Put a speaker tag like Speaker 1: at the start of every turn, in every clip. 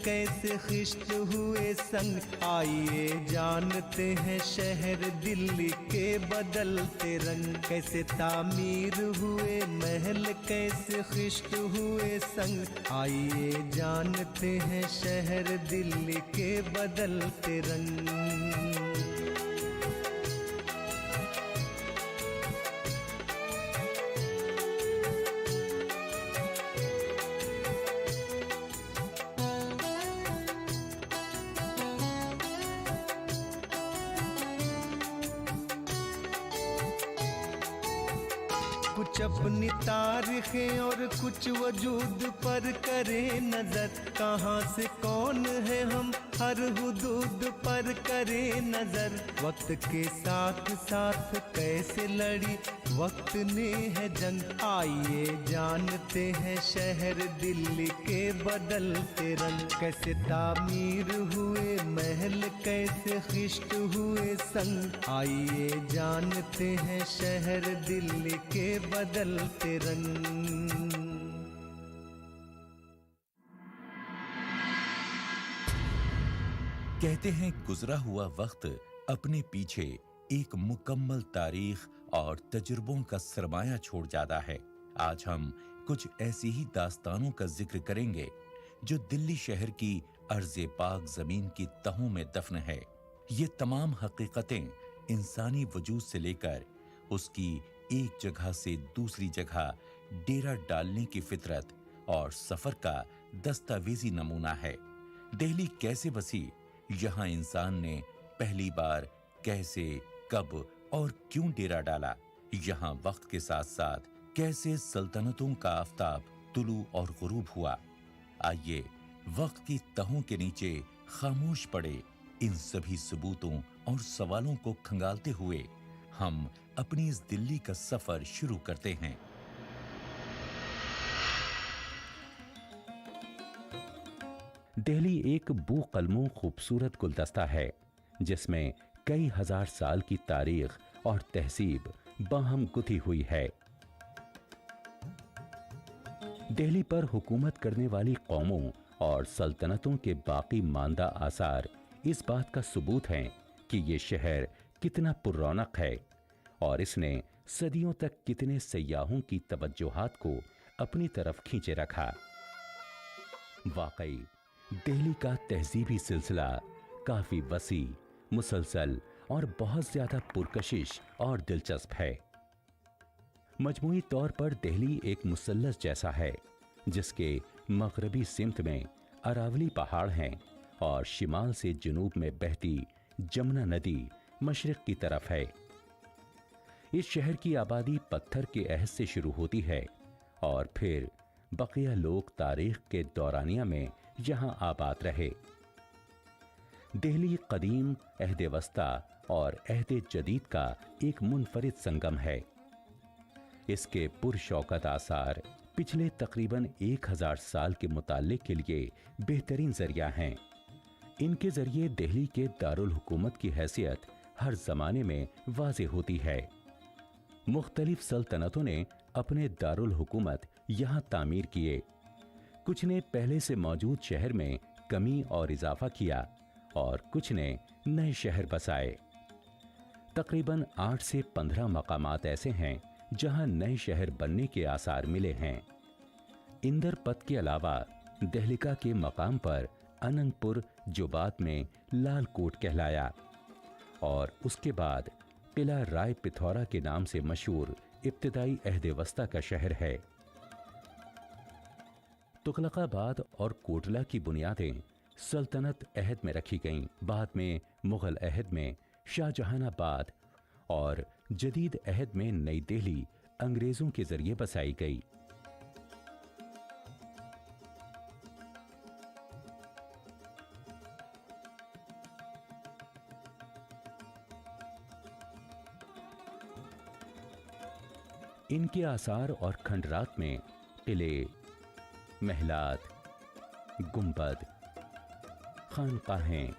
Speaker 1: कैसे खिश्त हुए संग, आइए जानते हैं शहर दिल्ली के बदलते रंग। कैसे तामीर हुए महल कैसे खिश्त हुए संग, आइए जानते हैं शहर दिल्ली के बदलते रंग। कुछ अपनी तारीखें और कुछ वजूद पर करें नजर, कहाँ से कौन है हम हर हुदूद पर करें नजर। वक्त के साथ साथ कैसे लड़ी वक्त ने है जंग, आइए जानते हैं शहर दिल्ली के बदलते रंग। कैसे तामीर हुए महल कैसे खिश्त हुए संग, आइए जानते हैं शहर दिल्ली के बदलते रंग।
Speaker 2: कहते हैं गुजरा हुआ वक्त अपने पीछे एक मुकम्मल तारीख और तजुर्बों का सरमाया छोड़ जाता है। आज हम कुछ ऐसी ही दास्तानों का जिक्र करेंगे जो दिल्ली शहर की अर्ज़े पाक जमीन की तहों में दफन है। ये तमाम हकीकतें इंसानी वजूद से लेकर उसकी एक जगह से दूसरी जगह डेरा डालने की फितरत और सफर का दस्तावेजी नमूना है। दिल्ली कैसे बसी, यहाँ इंसान ने पहली बार कैसे, कब और क्यों डेरा डाला, यहाँ वक्त के साथ साथ कैसे सल्तनतों का आफताब तुलू और गुरूब हुआ। आइए वक्त की तहों के नीचे खामोश पड़े इन सभी सबूतों और सवालों को खंगालते हुए हम अपनी इस दिल्ली का सफर शुरू करते हैं।
Speaker 3: दिल्ली एक बू कलमों खूबसूरत गुलदस्ता है जिसमें कई हजार साल की तारीख और तहजीब बाहम गुथी हुई है। दिल्ली पर हुकूमत करने वाली कौमों और सल्तनतों के बाकी मांदा आसार इस बात का सबूत हैं कि ये शहर कितना पुररौनक है और इसने सदियों तक कितने सयाहों की तवज्जोहात को अपनी तरफ खींचे रखा। वाकई दिल्ली का तहजीबी सिलसिला काफी वसी, मुसलसल और बहुत ज्यादा पुरकशिश और दिलचस्प है। मजमूई तौर पर दिल्ली एक मुसल्लस जैसा है जिसके मगरबी सिमत में अरावली पहाड़ हैं और शिमाल से जुनूब में बहती जमुना नदी मशरिक की तरफ है। इस शहर की आबादी पत्थर के अहद से शुरू होती है और फिर बकिया लोग तारीख के दौरानिया में यहां आबाद रहे। दिल्ली कदीम, अहद वस्ता और अहद जदीद का एक मुनफरिद संगम है। इसके पुरशौकत आसार पिछले तकरीबन 1000 साल के मुताल्लिक के लिए बेहतरीन जरिया हैं। इनके जरिए दिल्ली के दारुल हुकूमत की हैसियत हर जमाने में वाज़ेह होती है। मुख्तलिफ सल्तनतों ने अपने दारुल हुकूमत यहाँ तामीर किए। कुछ ने पहले से मौजूद शहर में कमी और इजाफा किया और कुछ ने नए शहर बसाए। तकरीबन 8 से 15 मकामात ऐसे हैं जहां नए शहर बनने के आसार मिले हैं। इंदरपत के अलावा दहलिका के मकाम पर अनंगपुर जो बाद में लाल कोट कहलाया और उसके बाद किला राय पिथौरा के नाम से मशहूर इब्तिदाई अहद वस्ता का शहर है। तुगलकाबाद और कोटला की बुनियादें सल्तनत अहद में रखी गईं। बाद में मुगल अहद में शाहजहानाबाद और जदीद अहद में नई दिल्ली अंग्रेजों के जरिए बसाई गई। इनके आसार और खंडरात में किले, महलात, गुंबद, खानकाहें,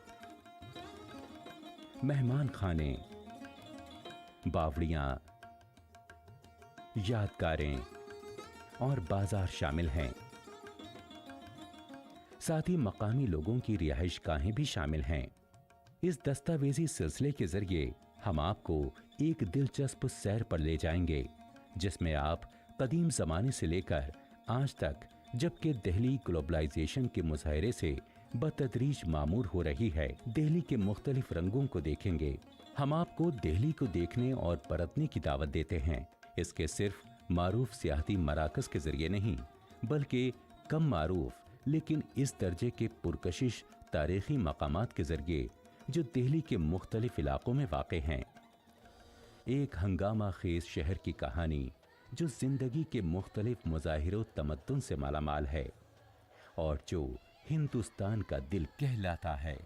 Speaker 3: मेहमान खाने, बावड़ियां, यादगारें और बाजार शामिल हैं। साथ ही मकामी लोगों की रिहाइशगाहें भी शामिल हैं। इस दस्तावेजी सिलसिले के जरिए हम आपको एक दिलचस्प सैर पर ले जाएंगे, जिसमें आप कदीम जमाने से लेकर आज तक, जबकि दिल्ली ग्लोबलाइजेशन के मुजाहरे से बतदरीज मामूर हो रही है, दिल्ली के मुख्तलिफ रंगों को देखेंगे। हम आपको दिल्ली को देखने और परतने की दावत देते हैं। इसके सिर्फ मारूफ सियाहती मराकज़ के जरिए नहीं, बल्कि कम मारूफ लेकिन इस दर्जे के पुरकशिश तारीखी मकामात के जरिए जो दिल्ली के मुख्तलिफ इलाकों में वाक़े हैं। एक हंगामा खेज शहर की कहानी जो जिंदगी के मुख्तलिफ मुजाहिरों तमद्दुन से मालामाल है और जो हिंदुस्तान का दिल कहलाता है।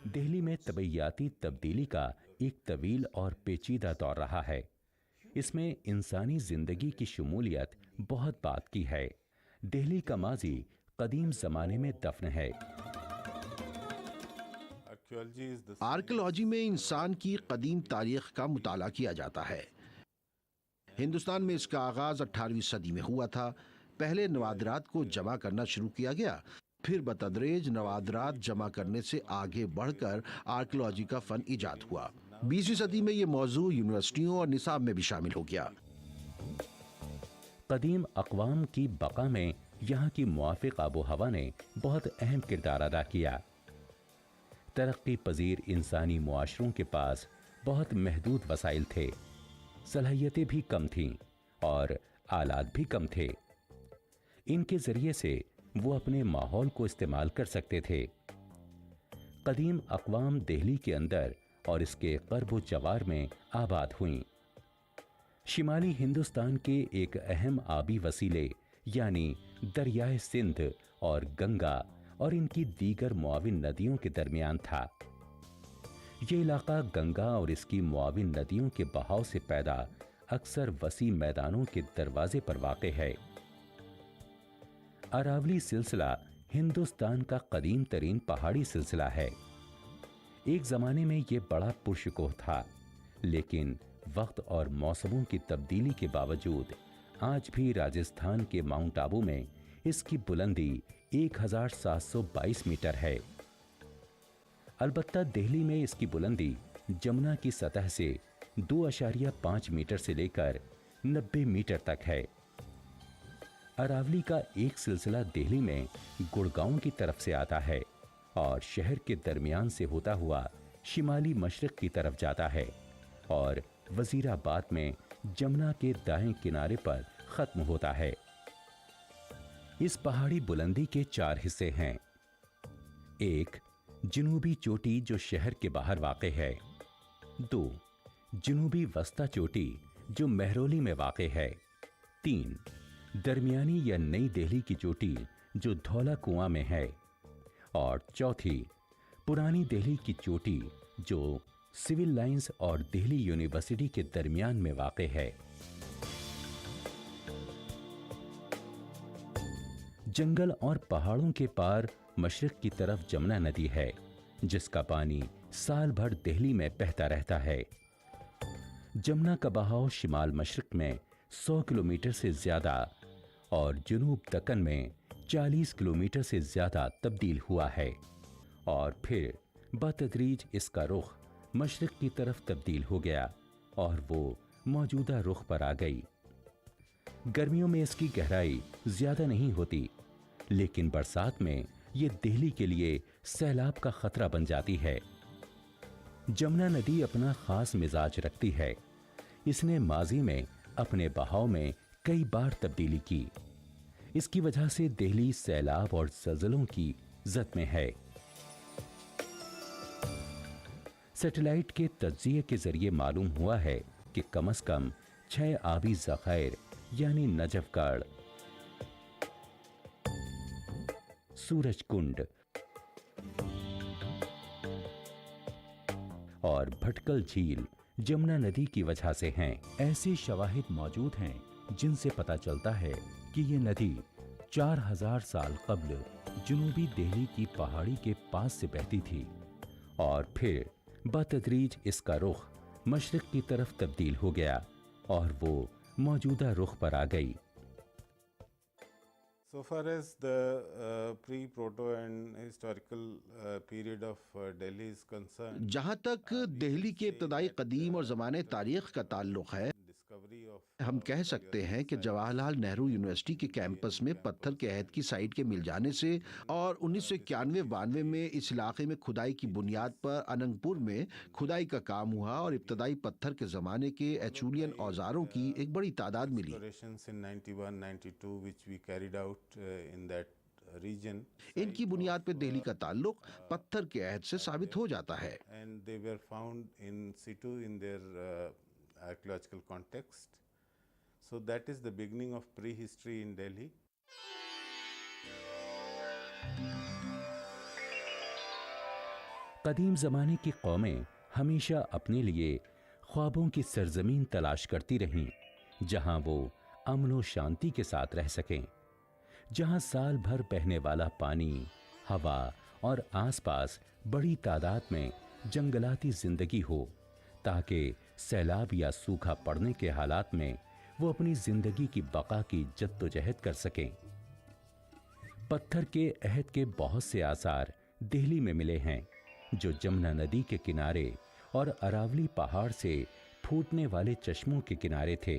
Speaker 3: दिल्ली में तबैयाती तब्दीली का एक तवील और पेचीदा दौर रहा है। इसमें इंसानी जिंदगी की शमूलियत बहुत बात की है। दिल्ली का माजी कदीम जमाने में दफन है।
Speaker 4: आर्कियोलॉजी में इंसान की कदीम तारीख का मुताला किया जाता है। हिंदुस्तान में इसका आगाज 18वीं सदी में हुआ था। पहले नवादरात को जमा करना शुरू किया गया, फिर बतदरेज नवादरात जमा करने से आगे बढ़कर आर्कियोलॉजी का फन इजाद हुआ। 20वीं सदी में ये मौजू यूनिवर्सिटियों और निसाब में भी शामिल हो गया।
Speaker 3: कदीम अक़वाम की बका में यहाँ की मुआफ़िक़ आबो हवा ने बहुत अहम किरदार अदा किया। तरक्की पजीर इंसानी मुआशरों के पास बहुत महदूद वसाइल थे, सलाहियतें भी कम थीं और आलात भी कम थे। इनके ज़रिए से वो अपने माहौल को इस्तेमाल कर सकते थे। कदीम अक़वाम दिल्ली के अंदर और इसके क़र्ब जवार में आबाद हुईं। शिमाली हिंदुस्तान के एक अहम आबी वसीले यानी दरियाए सिंध और गंगा और इनकी दीगर मुआविन नदियों के दरमियान था। ये इलाका गंगा और इसकी मुआविन नदियों के बहाव से पैदा अक्सर वसी मैदानों के दरवाजे पर वाक़े है। अरावली सिलसिला हिंदुस्तान का कदीम तरीन पहाड़ी सिलसिला है। एक ज़माने में ये बड़ा पुरशकोह था, लेकिन वक्त और मौसमों की तब्दीली के बावजूद आज भी राजस्थान के माउंट आबू में इसकी बुलंदी 1722 मीटर है। अलबत्ता दिल्ली में इसकी बुलंदी जमुना की सतह से 2.5 मीटर से लेकर 90 मीटर तक है। अरावली का एक सिलसिला दिल्ली में गुड़गांव की तरफ से आता है और शहर के दरमियान से होता हुआ शिमाली मशरिक की तरफ जाता है और वजीराबाद में जमुना के दाएं किनारे पर खत्म होता है। इस पहाड़ी बुलंदी के 4 हिस्से हैं। एक, जनूबी चोटी जो शहर के बाहर वाक़े है। 2, जनूबी वस्ता चोटी जो महरौली में वाक़े है। 3, दरमियानी या नई दिल्ली की चोटी जो धौला कुआं में है। और चौथी, पुरानी दिल्ली की चोटी जो सिविल लाइंस और दिल्ली यूनिवर्सिटी के दरमियान में वाक़े है। जंगल और पहाड़ों के पार मशरिक की तरफ जमुना नदी है, जिसका पानी साल भर दिल्ली में बहता रहता है। जमुना का बहाव शिमाल मशरिक में 100 किलोमीटर से ज्यादा और जुनूब दक्कन में 40 किलोमीटर से ज्यादा तब्दील हुआ है और फिर बतदरीज इसका रुख मशरिक की तरफ तब्दील हो गया और वो मौजूदा रुख पर आ गई। गर्मियों में इसकी गहराई ज्यादा नहीं होती, लेकिन बरसात में ये दिल्ली के लिए सैलाब का खतरा बन जाती है। जमुना नदी अपना खास मिजाज रखती है। इसने माजी में अपने बहाव में कई बार तब्दीली की। इसकी वजह से दिल्ली सैलाब और ज़लज़लों की जद में है। सैटेलाइट के तज्जिये के जरिए मालूम हुआ है कि कम से कम 6 आबी ज़खायर यानी नजफगढ़, सूरजकुंड, और भटकल झील जमुना नदी की वजह से हैं।
Speaker 2: ऐसे शवाहिद मौजूद हैं जिनसे पता चलता है कि ये नदी 4000 साल कब्ल जुनूबी दिल्ली की पहाड़ी के पास से बहती थी
Speaker 3: और फिर बतदरीज इसका रुख मशरिक की तरफ तब्दील हो गया और वो मौजूदा रुख पर आ गई।
Speaker 5: So far as the pre-proto and historical period of Delhi is concerned,
Speaker 4: जहाँ तक दिल्ली के इब्तदाई कदीम और ज़माने तारीख़ का ताल्लुक़ है,
Speaker 5: discovery of
Speaker 4: हम कह सकते हैं कि जवाहरलाल नेहरू यूनिवर्सिटी के कैंपस में पत्थर के अहद की साइट के मिल जाने से और 1991-92 में इस इलाके में खुदाई की बुनियाद पर अनंगपुर में खुदाई का काम हुआ और इब्तदाई पत्थर के ज़माने के एचूलियन औजारों की एक बड़ी तादाद मिली।
Speaker 5: explorations in 91-92 which we carried out in that region,
Speaker 4: इनकी बुनियाद पर दिल्ली का ताल्लुक पत्थर के अहद से साबित हो जाता है।
Speaker 5: and they were found in situ in their archaeological context. So that is the beginning of prehistory in Delhi.
Speaker 3: कदीम ज़माने की कौमें हमेशा अपने लिए ख्वाबों की सरजमीन तलाश करती रहीं, जहां वो अमन व शांति के साथ रह सकें, जहां साल भर बहने वाला पानी, हवा और आसपास बड़ी तादाद में जंगलाती जिंदगी हो, ताकि सैलाब या सूखा पड़ने के हालात में वो अपनी जिंदगी की बका की जद्दोजहद कर सकें। पत्थर के अहद के बहुत से आसार दिल्ली में मिले हैं, जो जमुना नदी के किनारे और अरावली पहाड़ से फूटने वाले चश्मों के किनारे थे।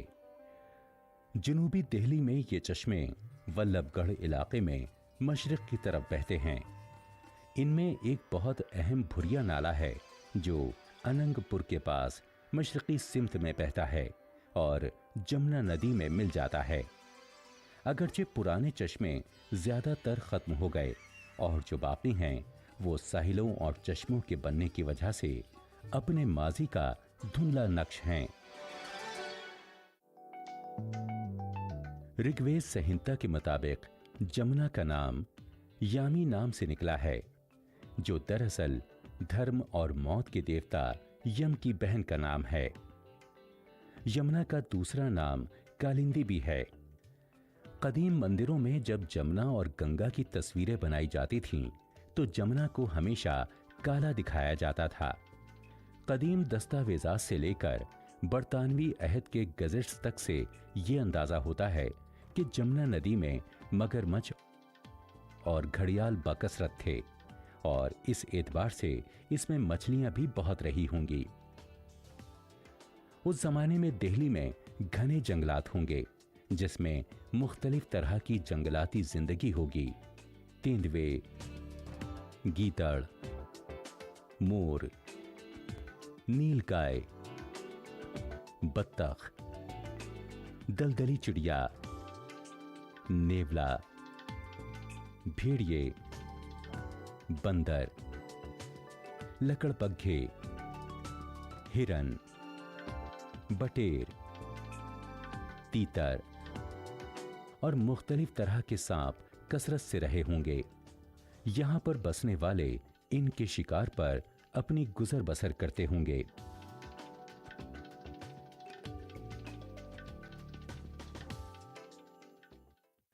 Speaker 3: जनूबी दिल्ली में ये चश्मे वल्लभगढ़ इलाके में मशरिक की तरफ बहते हैं। इनमें एक बहुत अहम भुरिया नाला है जो अनंगपुर के पास मशरकी सिमत में बहता है और जमुना नदी में मिल जाता है। अगरचे पुराने चश्मे ज्यादातर खत्म हो गए और जो बाकी हैं वो साहिलों और चश्मों के बनने की वजह से अपने माजी का धुंधला नक्श हैं। ऋग्वेद संहिता के मुताबिक जमुना का नाम यामी नाम से निकला है, जो दरअसल धर्म और मौत के देवता यम की बहन का नाम है। यमुना का दूसरा नाम कालिंदी भी है। कदीम मंदिरों में जब जमुना और गंगा की तस्वीरें बनाई जाती थीं, तो जमुना को हमेशा काला दिखाया जाता था। कदीम दस्तावेजात से लेकर बरतानवी अहद के गजेट्स तक से ये अंदाजा होता है कि जमुना नदी में मगरमच्छ और घड़ियाल बकसरत थे और इस एतबार से इसमें मछलियां भी बहुत रही होंगी। उस जमाने में दिल्ली में घने जंगलात होंगे, जिसमें मुख्तलिफ तरह की जंगलाती जिंदगी होगी। तेंदुए, गीदड़, मोर, नीलगाय, बत्तख, दलदली चिड़िया, नेवला, भेड़िए, बंदर, लकड़बग्घे, हिरन, बटेर, तीतर और मुख्तलिफ तरह के सांप कसरत से रहे होंगे। यहां पर बसने वाले इनके शिकार पर अपनी गुजर बसर करते होंगे।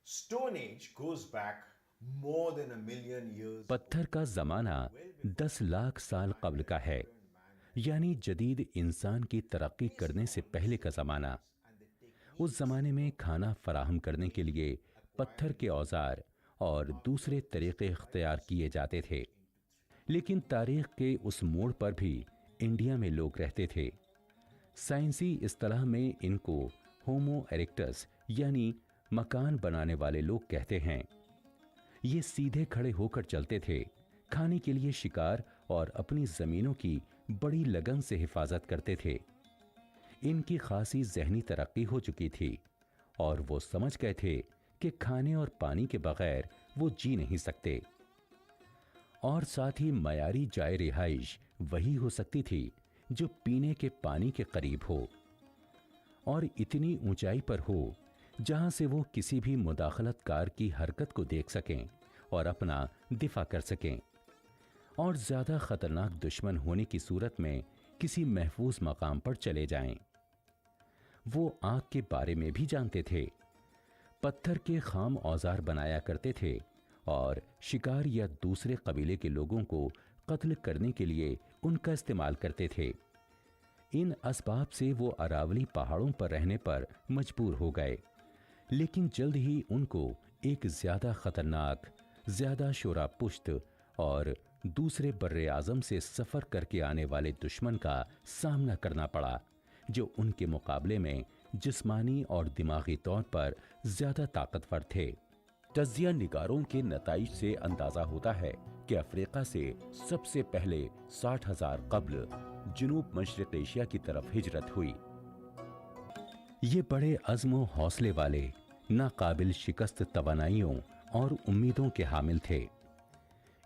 Speaker 6: Stone Age goes back more than a million years.
Speaker 3: पत्थर का जमाना 10 लाख साल कब्ल का है, यानी जदीद इंसान की तरक्की करने से पहले का जमाना। उस जमाने में खाना फराहम करने के लिए पत्थर के औजार और दूसरे तरीके इख्तियार किए जाते थे। लेकिन तारीख के उस मोड़ पर भी इंडिया में लोग रहते थे। साइंसी इस्तिलाह में इनको होमो इरेक्टस यानी मकान बनाने वाले लोग कहते हैं। ये सीधे खड़े होकर चलते थे, खाने के लिए शिकार और अपनी जमीनों की बड़ी लगन से हिफाजत करते थे। इनकी खासी जहनी तरक्की हो चुकी थी और वो समझ गए थे कि खाने और पानी के बगैर वो जी नहीं सकते। और साथ ही मयारी जाए रिहाइश वही हो सकती थी जो पीने के पानी के करीब हो और इतनी ऊंचाई पर हो जहां से वो किसी भी मुदाखलतकार की हरकत को देख सकें और अपना दिफा कर सकें। और ज्यादा खतरनाक दुश्मन होने की सूरत में किसी महफूज मकाम पर चले जाएं। वो आग के बारे में भी जानते थे, पत्थर के खाम औजार बनाया करते थे और शिकार या दूसरे कबीले के लोगों को कत्ल करने के लिए उनका इस्तेमाल करते थे। इन असबाब से वो अरावली पहाड़ों पर रहने पर मजबूर हो गए, लेकिन जल्द ही उनको एक ज्यादा खतरनाक, ज्यादा शोरापुश्त और दूसरे बर्रे आजम से सफर करके आने वाले दुश्मन का सामना करना पड़ा, जो उनके मुकाबले में जिस्मानी और दिमागी तौर पर ज्यादा ताकतवर थे। तज्जिया निगारों के नताइज से अंदाजा होता है कि अफ्रीका से सबसे पहले 60,000 कब्ल जुनूब मशरिक एशिया की तरफ हिजरत हुई। ये बड़े अज़्म हौसले वाले, नाकाबिल शिकस्त तवानाइयों और उम्मीदों के हामिल थे।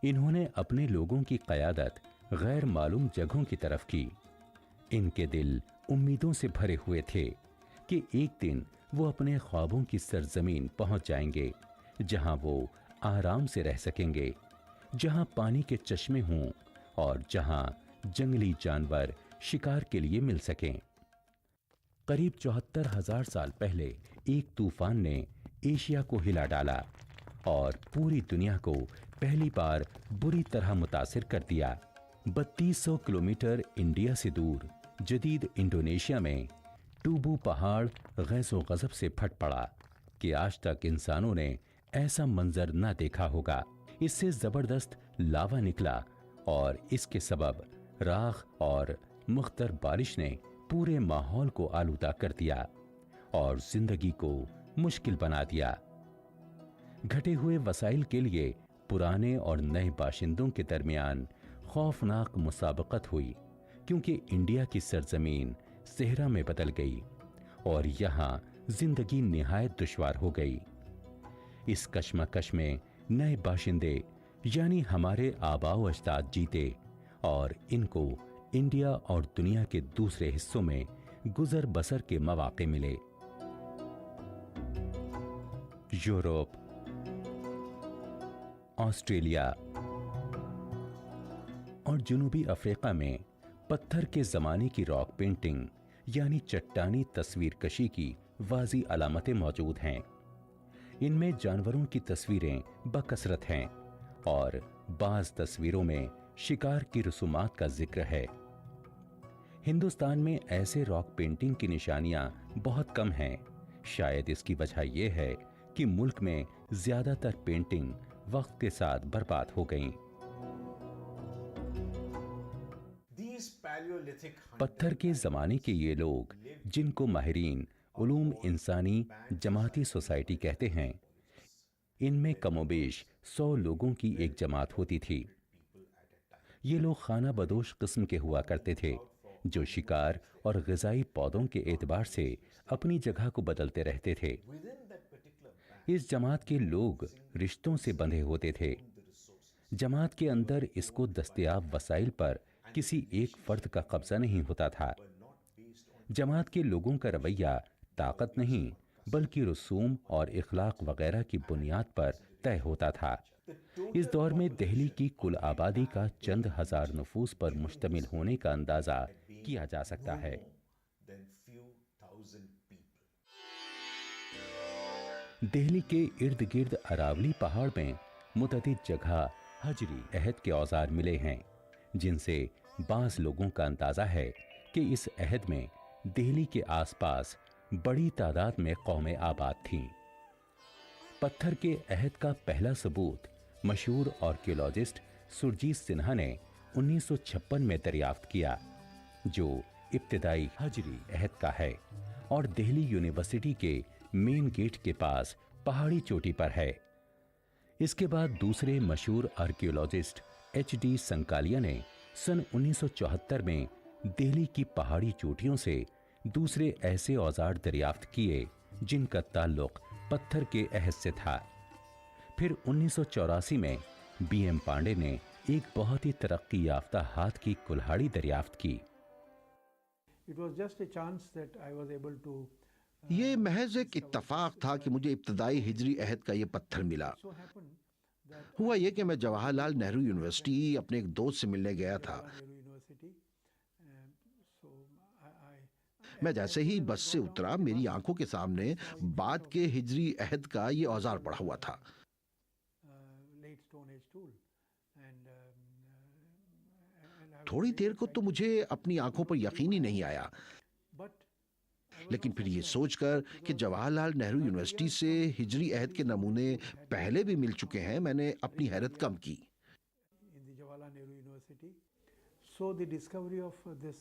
Speaker 3: इन्होंने अपने लोगों की क़यादत गैर मालूम जगहों की तरफ की। इनके दिल उम्मीदों से भरे हुए थे कि एक दिन वो अपने ख्वाबों की सरजमीन पहुंच जाएंगे, जहां वो आराम से रह सकेंगे, जहां पानी के चश्मे हों और जहां जंगली जानवर शिकार के लिए मिल सकें। करीब 74,000 साल पहले एक तूफान ने एशिया को हिला डाला और पूरी दुनिया को पहली बार बुरी तरह मुतासिर कर दिया। 3200 किलोमीटर इंडिया से दूर जदीद इंडोनेशिया में टूबू पहाड़ गैज़ो गज़ब से फट पड़ा कि आज तक इंसानों ने ऐसा मंजर ना देखा होगा। इससे जबरदस्त लावा निकला और इसके सबब राख और मुख्तर बारिश ने पूरे माहौल को आलूदा कर दिया और जिंदगी को मुश्किल बना दिया। घटे हुए वसाइल के लिए पुराने और नए बाशिंदों के दरमियान खौफनाक मुसाबकत हुई, क्योंकि इंडिया की सरजमीन सेहरा में बदल गई और यहाँ जिंदगी निहायत दुश्वार हो गई। इस कश्मकश में नए बाशिंदे यानी हमारे आबाओ अजदाद जीते और इनको इंडिया और दुनिया के दूसरे हिस्सों में गुजर बसर के मौके मिले। यूरोप, ऑस्ट्रेलिया और जनूबी अफ्रीका में पत्थर के जमाने की रॉक पेंटिंग यानी चट्टानी तस्वीर कशी की वाज़ी अलामतें मौजूद हैं। इनमें जानवरों की तस्वीरें बकसरत हैं और बाज़ तस्वीरों में शिकार की रसूमात का जिक्र है। हिंदुस्तान में ऐसे रॉक पेंटिंग की निशानियां बहुत कम हैं। शायद इसकी वजह यह है कि मुल्क में ज्यादातर पेंटिंग वक्त के साथ बर्बाद हो गईं। पत्थर के जमाने के ये लोग, जिनको माहिरीन उलूम इंसानी जमाती सोसाइटी कहते हैं, इनमें कमोबेश 100 लोगों की एक जमात होती थी। ये लोग खाना बदोश किस्म के हुआ करते थे, जो शिकार और ग़िज़ाई पौधों के एतबार से अपनी जगह को बदलते रहते थे। इस जमात के लोग रिश्तों से बंधे होते थे। जमात के अंदर इसको दस्तयाब वसाइल पर किसी एक फर्द का कब्जा नहीं होता था। जमात के लोगों का रवैया ताकत नहीं बल्कि रसूम और इखलाक वगैरह की बुनियाद पर तय होता था। इस दौर में दिल्ली की कुल आबादी का चंद हजार नफूस पर मुश्तमिल होने का अंदाजा किया जा सकता है। दिल्ली के इर्द गिर्द अरावली पहाड़ में मुतअद्दिद जगह हजरी अहद के औजार मिले हैं, जिनसे बाज़ लोगों का अंदाजा है कि इस अहद में दिल्ली के आसपास बड़ी तादाद में कौमें आबाद थीं। पत्थर के अहद का पहला सबूत मशहूर आर्कियोलॉजिस्ट सुरजीत सिन्हा ने 1956 में दरियाफ्त किया, जो इब्तिदाई हजरी अहद का है और दिल्ली यूनिवर्सिटी के मेन गेट के पास पहाड़ी चोटी पर है। इसके बाद दूसरे मशहूर आर्कियोलॉजिस्ट HD संकालिया ने सन 1974 में दिल्ली की पहाड़ी चोटियों से दूसरे ऐसे औजार दरियाफ्त किए जिनका ताल्लुक पत्थर के अहद से था। फिर 1984 में BM पांडे ने एक बहुत ही तरक्की याफ्ता हाथ की कुल्हाड़ी दरियाफ्त की।
Speaker 4: ये महज एक इत्तफाक था कि मुझे इब्तदाई हिजरी अहद का ये पत्थर मिला। हुआ ये कि मैं जवाहरलाल नेहरू यूनिवर्सिटी अपने एक दोस्त से मिलने गया था। मैं जैसे ही बस से उतरा, मेरी आंखों के सामने बाद के हिजरी अहद का ये औजार पड़ा हुआ था। थोड़ी देर को तो मुझे अपनी आंखों पर यकीन ही नहीं आया, लेकिन फिर ये सोचकर कि जवाहरलाल नेहरू यूनिवर्सिटी से हिजरी अहद के नमूने पहले भी मिल चुके हैं, मैंने अपनी हैरत कम की।
Speaker 7: So the discovery of this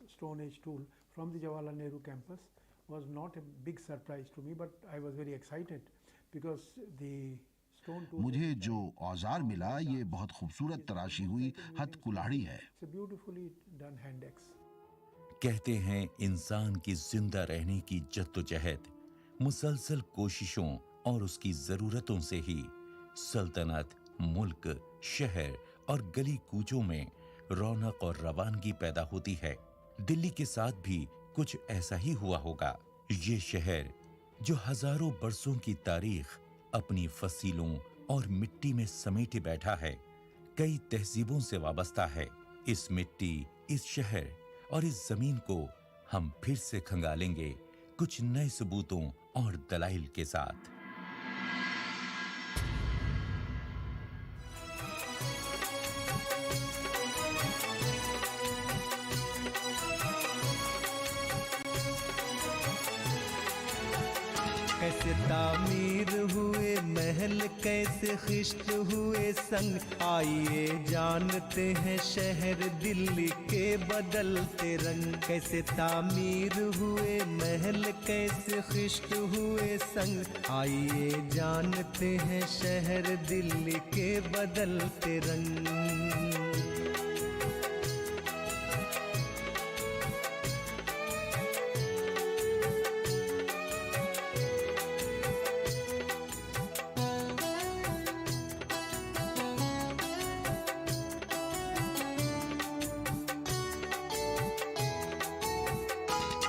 Speaker 7: Stone Age tool from the Jawaharlal Nehru campus was not a big surprise to me, but I was very excited because the stone tool.
Speaker 4: मुझे जो औजार मिला ये बहुत खूबसूरत तराशी हुई हथ कुल्हाड़ी है।
Speaker 7: It's a beautifully done hand axe.
Speaker 2: कहते हैं इंसान की जिंदा रहने की जद्दोजहद, मुसलसल कोशिशों और उसकी जरूरतों से ही सल्तनत, मुल्क, शहर और गली कूचों में रौनक और रवानगी पैदा होती है। दिल्ली के साथ भी कुछ ऐसा ही हुआ होगा। ये शहर जो हजारों बरसों की तारीख अपनी फसीलों और मिट्टी में समेटे बैठा है, कई तहजीबों से वाबस्ता है। इस मिट्टी, इस शहर और इस जमीन को हम फिर से खंगालेंगे कुछ नए सबूतों और दलाइल के साथ।
Speaker 1: कैसे तामीर हुए महल, कैसे खिश्त हुए संग, आइए जानते हैं शहर दिल्ली के बदलते रंग। कैसे तामीर हुए महल, कैसे खिश्त हुए संग, आइए जानते हैं शहर दिल्ली के बदलते रंग।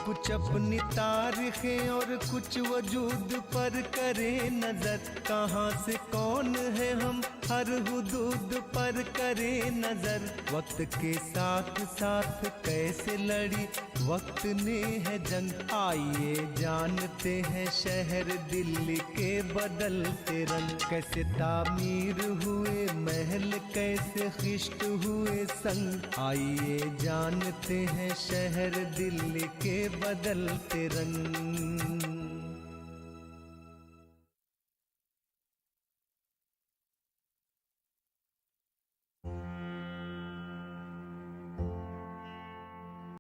Speaker 1: कुछ अपनी तारीखें और कुछ वजूद पर करे नजर, कहाँ से कौन है हम हर हुदूद पर करे नजर। वक्त के साथ साथ कैसे लड़ी वक्त ने है जंग, आइए जानते हैं शहर दिल्ली के बदलते रंग। कैसे तामीर हुए महल, कैसे खिश्त हुए संग, आइए जानते हैं शहर दिल्ली के बदलते रंग।